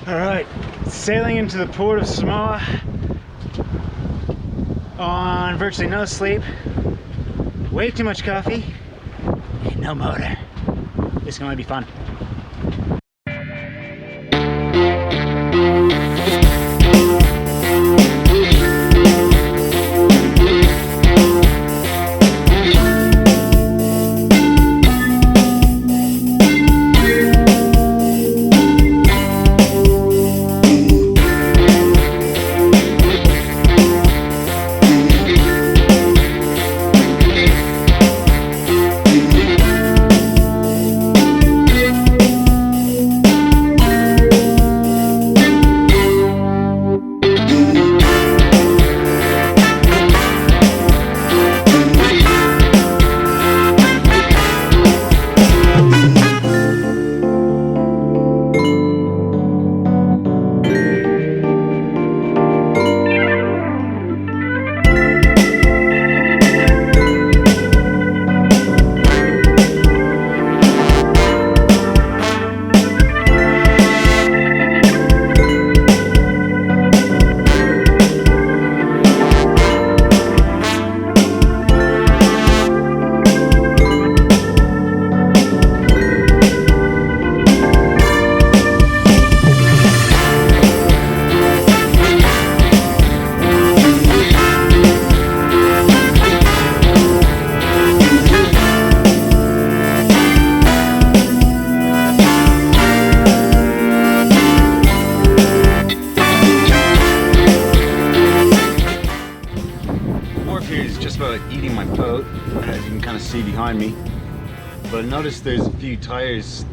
Alright, sailing into the port of Samoa on virtually no sleep, way too much coffee, and no motor. It's going to be fun. Eating my boat, as you can kind of see behind me, but notice there's a few tires,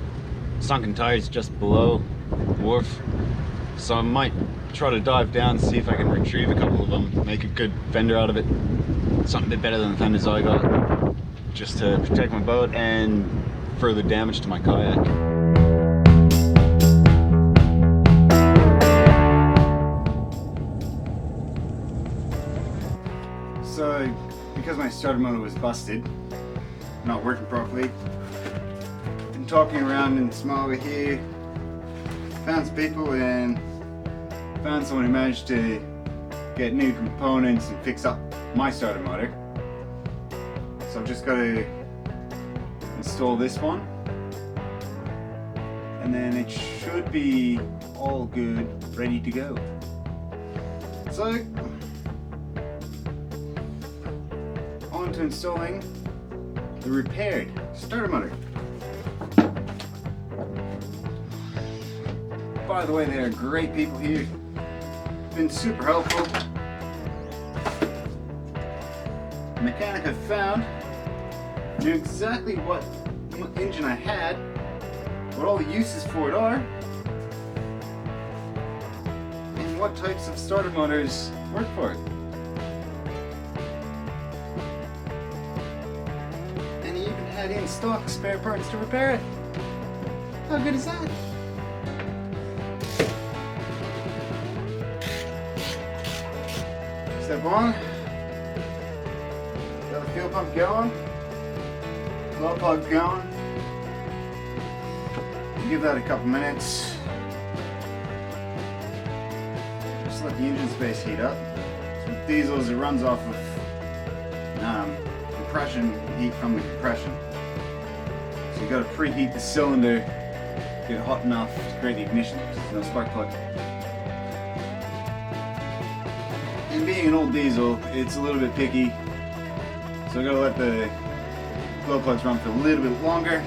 sunken tires just below the wharf, so I might try to dive down, see if I can retrieve a couple of them, make a good fender out of it, something a bit better than the fenders I got, just to protect my boat and further damage to my kayak. So, because my starter motor was busted, not working properly, been talking around in Samoa here, found some people and found someone who managed to get new components and fix up my starter motor. So I've just got to install this one, and then it should be all good, ready to go. So, to installing the repaired starter motor. By the way, they are great people here. Been super helpful. The mechanic I found knew exactly what engine I had, what all the uses for it are, and what types of starter motors work for it. Had in stock spare parts to repair it. How good is that? Step one, got the fuel pump going, glow plug going. Give that a couple minutes. Just let the engine space heat up. So with diesels, it runs off of compression heat from the compression. So you've got to preheat the cylinder, get it hot enough to create the ignition, because there's no spark plug. And being an old diesel, it's a little bit picky, so I've got to let the glow plugs run for a little bit longer.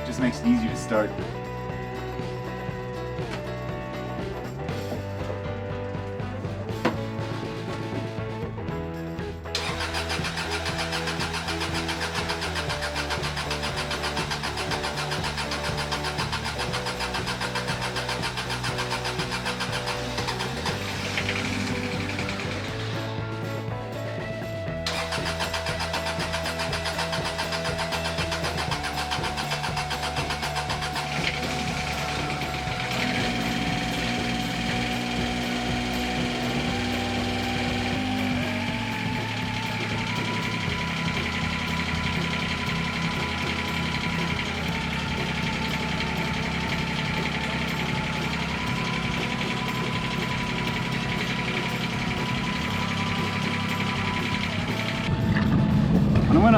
It just makes it easier to start.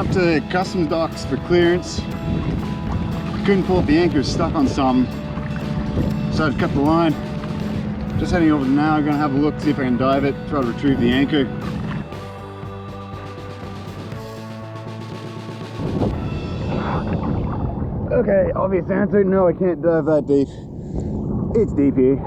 up to customs docks for clearance. Couldn't pull up the anchor, stuck on something. Decided to cut the line. Just heading over now, I'm gonna have a look, see if I can dive it, try to retrieve the anchor. Okay, obvious answer, no, I can't dive that deep. It's deep here.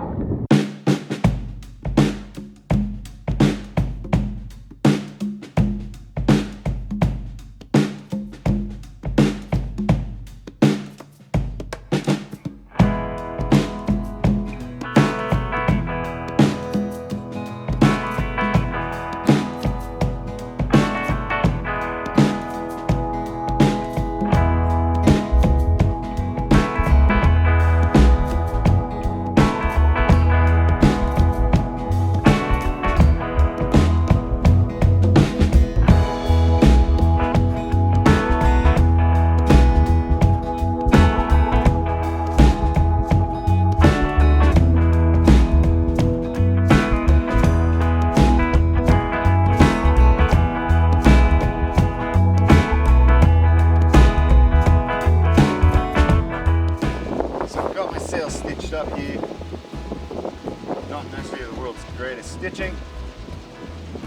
Up here, not necessarily the world's greatest stitching,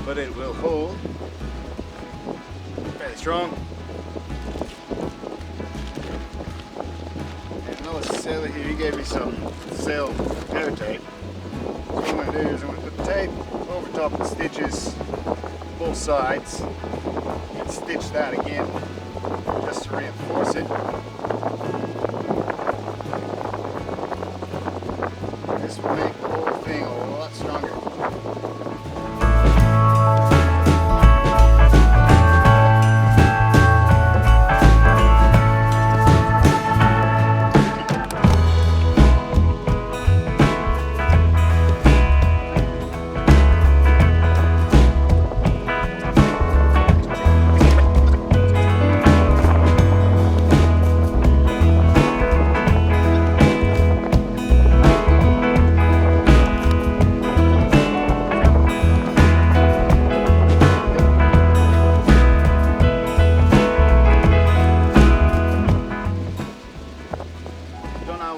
but it will hold fairly strong. And another sailor here, he gave me some sail tear tape. So what I'm going to do is I'm going to put the tape over top of the stitches, both sides, and stitch that again just to reinforce it. This will make the whole thing a lot stronger.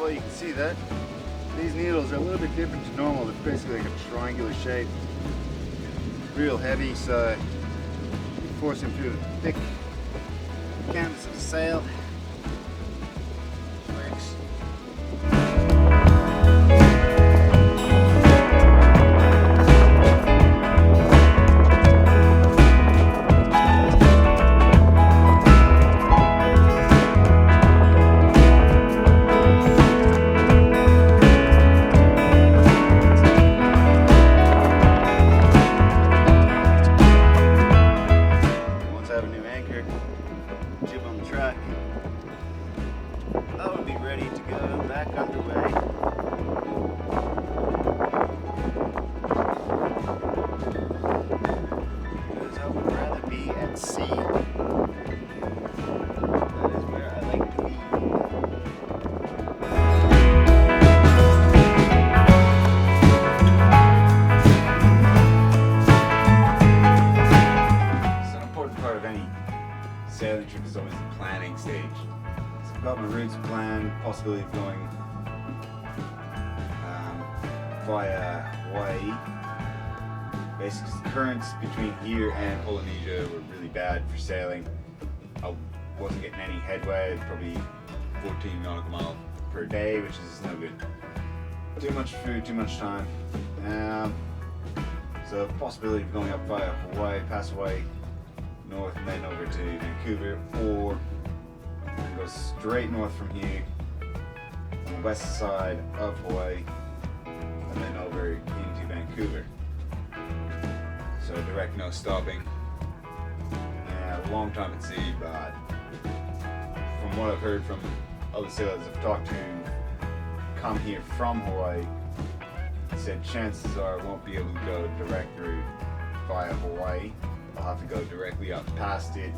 You can see that these needles are a little bit different to normal. They're basically like a triangular shape, real heavy, so you force them through the thick canvas of the sail. Works. Jib on the track, I would be ready to go back underway. Because I would rather be at sea. That is where I like to be. It's an important part of any sailing trip is always the planning stage. So I've got my routes planned, possibility of going via Hawaii. Basically, the currents between here and Polynesia were really bad for sailing. I wasn't getting any headway, probably 14 nautical miles per day, which is no good. Too much food, too much time. So possibility of going up via Hawaii, past Hawaii, north and then over to Vancouver, or go straight north from here on the west side of Hawaii and then over into Vancouver. So direct, no stopping. A long time at sea, but from what I've heard from other sailors I've talked to come here from Hawaii, said chances are I won't be able to go direct route via Hawaii. I'll have to go directly up past it,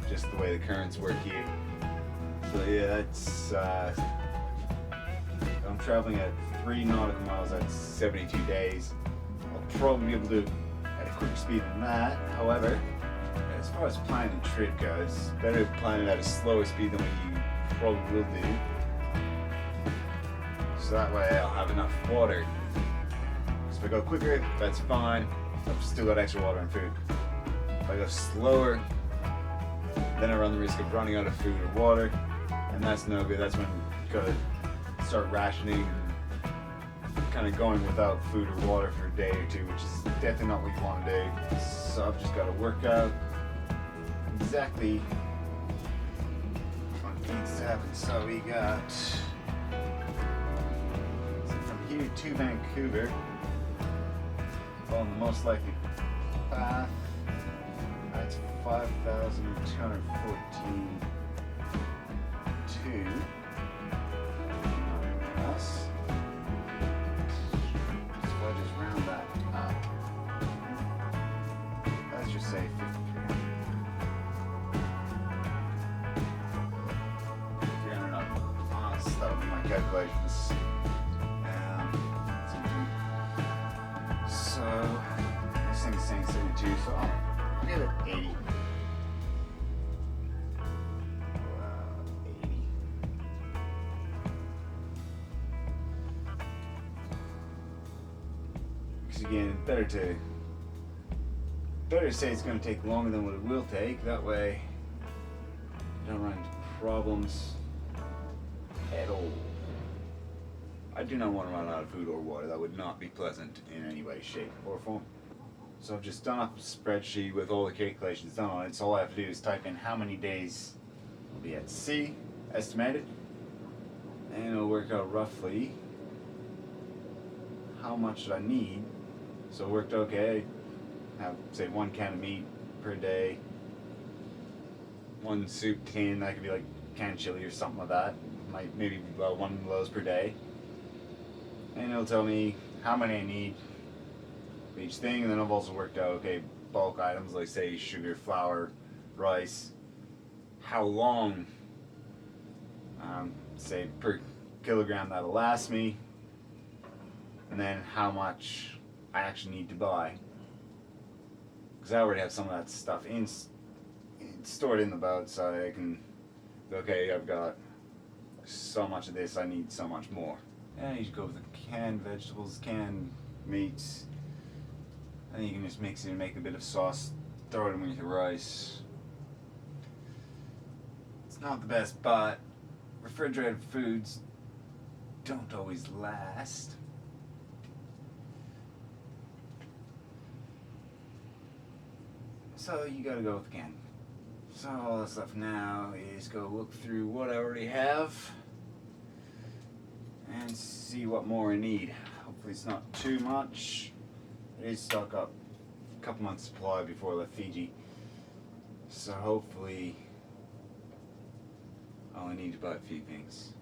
just the way the currents work here. So yeah, it's I'm traveling at 3 nautical miles at 72 days. I'll probably be able to do it at a quicker speed than that. However, As far as planning a trip goes, better plan it at a slower speed than what you probably will do. So that way I'll have enough water. So if I go quicker, that's fine. I've still got extra water and food. If I go slower, then I run the risk of running out of food or water, and that's no good. That's when you gotta start rationing and kind of going without food or water for a day or two, which is definitely not what you want to do. So I've just got to work out exactly what needs to happen. So we got from here to Vancouver, on the most likely path. That's 5,214 to us. So I just round that up. Let's just say 5,300. 5,300 up. That would be my calculations. So this thing is saying 72, so I'll give it 80. 80. Because again, better to say it's going to take longer than what it will take. That way, you don't run into problems at all. I do not want to run out of food or water. That would not be pleasant in any way, shape, or form. So I've just done up a spreadsheet with all the calculations done on it. So all I have to do is type in how many days I'll be at sea, estimated, and it'll work out roughly how much I need. So it worked okay. Have say 1 can of meat per day, 1 soup tin. That could be like canned chili or something like that. Might maybe about 1 of those per day. And it'll tell me how many I need for each thing, and then I've also worked out, okay, bulk items like say sugar, flour, rice, how long, say per kilogram that'll last me, and then how much I actually need to buy. Because I already have some of that stuff stored in the boat, so I can, okay, I've got so much of this, I need so much more. And you just go with the canned vegetables, canned meats. And you can just mix it and make a bit of sauce, throw it in with your rice. It's not the best, but refrigerated foods don't always last. So you gotta go with the can. So all that's left now is go look through what I already have and see what more I need. Hopefully it's not too much. I did stock up a couple months supply before I left Fiji. So hopefully I only need to buy a few things.